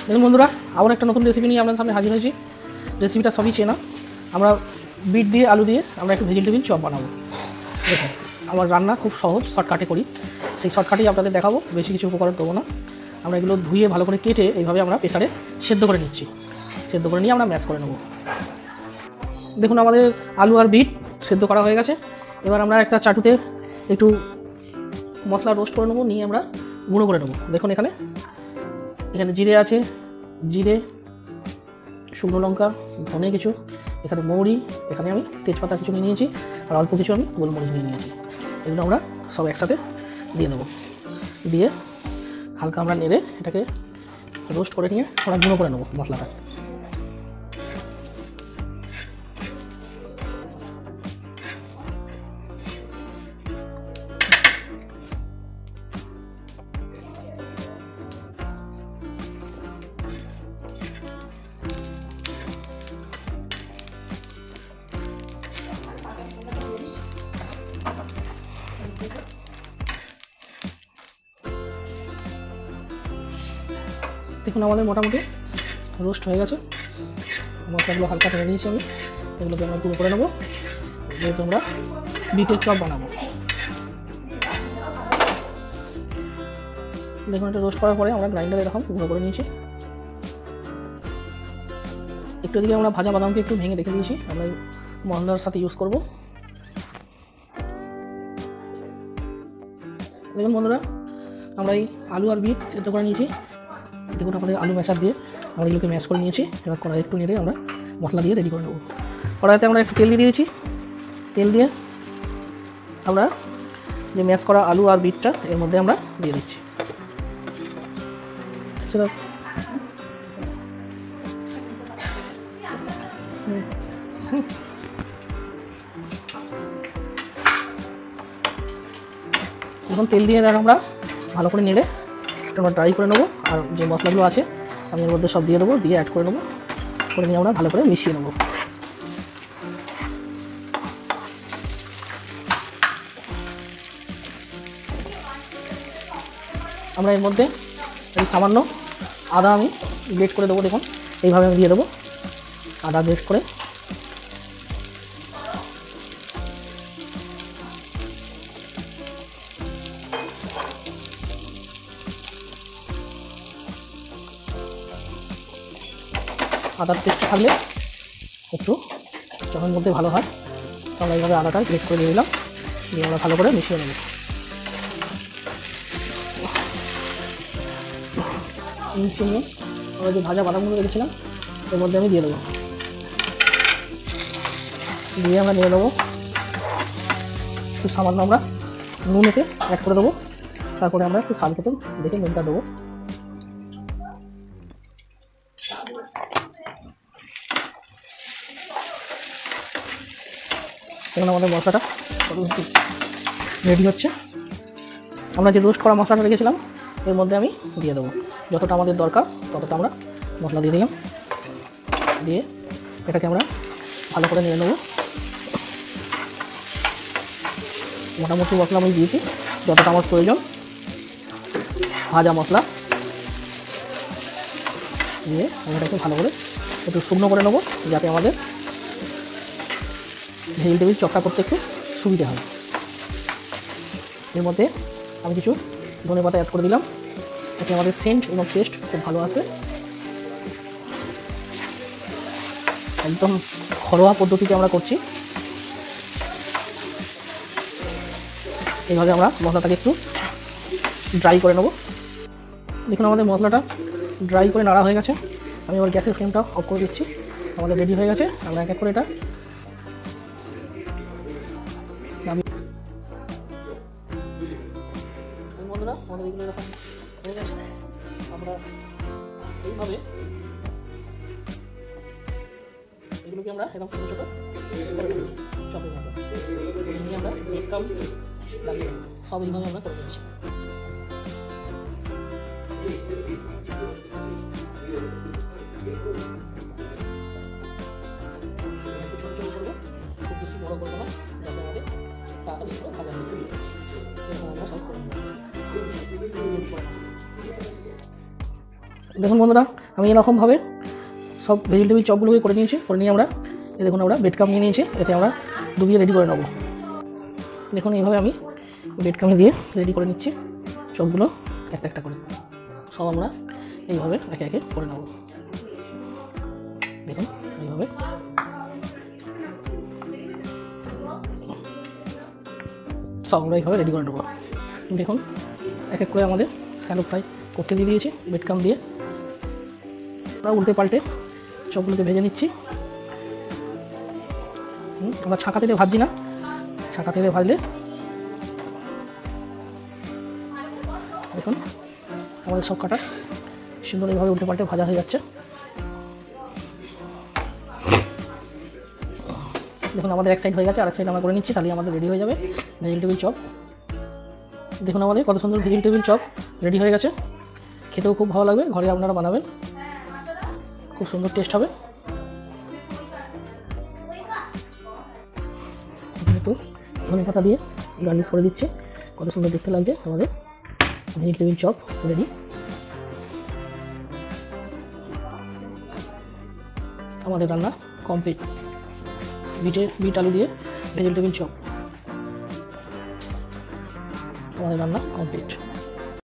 দেখুন বন্ধুরা, আবার একটা নতুন রেসিপি নিয়ে আপনাদের সামনে হাজির হয়েছি। রেসিপিটা সবই চেনা। আমরা বিট দিয়ে আলু দিয়ে আমরা একটু ভেজিটেবিল চপ বানাবো। দেখুন, আমার রান্না খুব সহজ, শর্টকাটে করি। সেই শর্টকাটেই আপনাদের দেখাবো, বেশি কিছু উপকরণ দেবো না। আমরা এগুলো ধুয়ে ভালো করে কেটে এইভাবে আমরা প্রেসারে সেদ্ধ করে নিচ্ছি। সেদ্ধ করে নিয়ে আমরা ম্যাশ করে নেব। দেখুন, আমাদের আলু আর বিট সেদ্ধ করা হয়ে গেছে। এবার আমরা একটা চাটুতে একটু মশলা রোস্ট করে নেবো, নিয়ে আমরা গুঁড়ো করে নেবো। দেখুন এখানে জিরে আছে, জিরে, শুকনো লঙ্কা, ধনে কিছু, এখানে মৌরি, এখানে আমি তেজপাতা কিছু নিয়ে নিয়েছি, আর অল্প কিছু আমি গোলমরিচ নিয়ে নিয়েছি। এগুলো আমরা সব একসাথে দিয়ে দেবো। দিয়ে হালকা আমরা নেড়ে এটাকে রোস্ট করে নিয়ে আমরা গুঁড়ো করে নেবো মশলাটা। দেখুন আমাদের মোটামুটি রোস্ট হয়ে গেছে। মশলাগুলো হালকা টেনে নিয়েছি আমি। এগুলোকে আমরা গুঁড়ো করে নেবো, যেহেতু আমরা বিটের চপ বানাবো। দেখুন, এটা রোস্ট করার পরে আমরা গ্রাইন্ডারে এরকম গুঁড়ো করে নিয়েছি। একটু দিকে আমরা ভাজা বাদামকে একটু ভেঙে রেখে দিয়েছি, আমরা এই মশলার সাথে ইউজ করব। দেখুন বন্ধুরা, আমরা এই আলু আর বিট সেদ্ধ করে নিয়েছি। দেখুন আমাদের আলু ম্যাশার দিয়ে আমরা এগুলোকে ম্যাশ করে নিয়েছি। এবার কড়াই একটু নেড়ে আমরা মশলা দিয়ে রেডি করে নেব। কড়াইতে আমরা একটু তেল দিয়ে দিয়েছি। তেল দিয়ে আমরা যে ম্যাশ করা আলু আর বিটটা এর মধ্যে আমরা দিয়ে দিচ্ছি। সেটা এখন তেল দিয়ে আমরা ভালো করে নেড়ে আমরা ড্রাই করে নেবো। আর যে মশলাগুলো আছে আমি এর মধ্যে সব দিয়ে দেবো, দিয়ে অ্যাড করে নেবো, করে নিয়ে আমরা ভালো করে মিশিয়ে নেবো। আমরা এর মধ্যে এই সামান্য আদা আমি গ্রেট করে দেবো। দেখুন এইভাবে আমি দিয়ে দেবো আদা গ্রেট করে। আদার টেস্ট থাকলে একটু চপের মধ্যে ভালো হয়। তো আমরা এইভাবে আদাটা গ্রেট করে দিয়ে দিলাম, দিয়ে আমরা ভালো করে মিশিয়ে নেব। মিশিয়ে নিয়ে আমরা যে ভাজা বাদামগুলো রেখেছিলাম এর মধ্যে আমি দিয়ে দেবো, দিয়ে আমরা নিয়ে নেবো। একটু সামান্য আমরা নুন এতে অ্যাড করে দেবো। তারপরে আমরা একটু স্বাদ মতো দেখে নুনটা দেবো। এখন আমাদের মশলাটা রেডি হচ্ছে। আমরা যে রোস্ট করা মশলাটা রেখেছিলাম এর মধ্যে আমি দিয়ে দেবো। যতটা আমাদের দরকার ততটা আমরা মশলা দিয়ে দিলাম, দিয়ে এটাকে আমরা ভালো করে নিয়ে নেবো। মোটামুটি মশলা আমি দিয়েছি যতটা আমার প্রয়োজন। ভাজা মশলা দিয়ে আমি এটাকে ভালো করে একটু শুকনো করে নেবো, যাতে আমাদের ভেজিটেবিল চপটা করতে একটু সুবিধা হয়। এর মধ্যে আমি কিছু ধনেপাতা অ্যাড করে দিলাম, এতে আমাদের সেন্ট এবং টেস্ট খুব ভালো আসবে। একদম ঘরোয়া পদ্ধতিতে আমরা করছি। এইভাবে আমরা মশলাটাকে একটু ড্রাই করে নেব। দেখুন আমাদের মশলাটা ড্রাই করে নাড়া হয়ে গেছে। আমি আবার গ্যাসের ফ্লেমটা অফ করে দিচ্ছি। আমাদের রেডি হয়ে গেছে। আমরা এক এক করে এটা বন্ধুরা, আমাদের এগুলো এরকম হয়ে গেছে। আমরা এইভাবে এগুলোকে আমরা এরকম ছোটো ছোটো চপের মতো নিয়ে আমরা ব্রেড কাম লাগিয়ে সব এইভাবে আমরা করে দিচ্ছি। একটু ছোটো ছোটো করবো, খুব বেশি বড়ো করবো না, যাতে আমাদের তাড়াতাড়ি ভাজা হয়ে যাবে। এরকম আমরা সব করে নেব। দেখুন বন্ধুরা, আমি এরকমভাবে সব ভেজিটেবিল চপগুলোকে করে নিয়েছি। করে নিয়ে আমরা দেখুন আমরা বেড ক্রাম্ব নিয়ে নিয়েছি, এতে আমরা ডুবিয়ে রেডি করে নেবো। দেখুন এইভাবে আমি বেড ক্রাম্বে দিয়ে রেডি করে নিচ্ছি চপগুলো একটা একটা করে। সব আমরা এইভাবে একে একে করে নেব। দেখুন এইভাবে সব আমরা এইভাবে রেডি করে নেবো। দেখুন এক এক করে আমাদের স্যালো ফ্রাই করতে দিয়ে দিয়েছি বেড ক্রাম্ব দিয়ে। আমরা উল্টে পাল্টে চপগুলোকে ভেজে নিচ্ছি। আমরা ছাঁকা তেলে ভাজছি না, ছাঁকা তেলে ভাজলে দেখুন আমাদের সব কাটা সুন্দর এইভাবে উল্টে পাল্টে ভাজা হয়ে যাচ্ছে। দেখুন আমাদের এক সাইড হয়ে গেছে, আর এক সাইড আমরা করে নিচ্ছি, তাহলে আমাদের রেডি হয়ে যাবে ভেজিটেবিল চপ। দেখুন আমাদের কত সুন্দর ভেজিটেবিল চপ রেডি হয়ে গেছে। খেতেও খুব ভালো লাগবে, ঘরে আপনারা বানাবেন, খুব সুন্দর টেস্ট হবে। একটু ধনে পাতা দিয়ে গার্নিশ করে দিচ্ছি, কত সুন্দর দেখতে লাগছে আমাদের ভেজিটেবিল চপ রেডি। আমাদের রান্না কমপ্লিট, বিট আলু দিয়ে ভেজিটেবিল চপ আমাদের রান্না কমপ্লিট।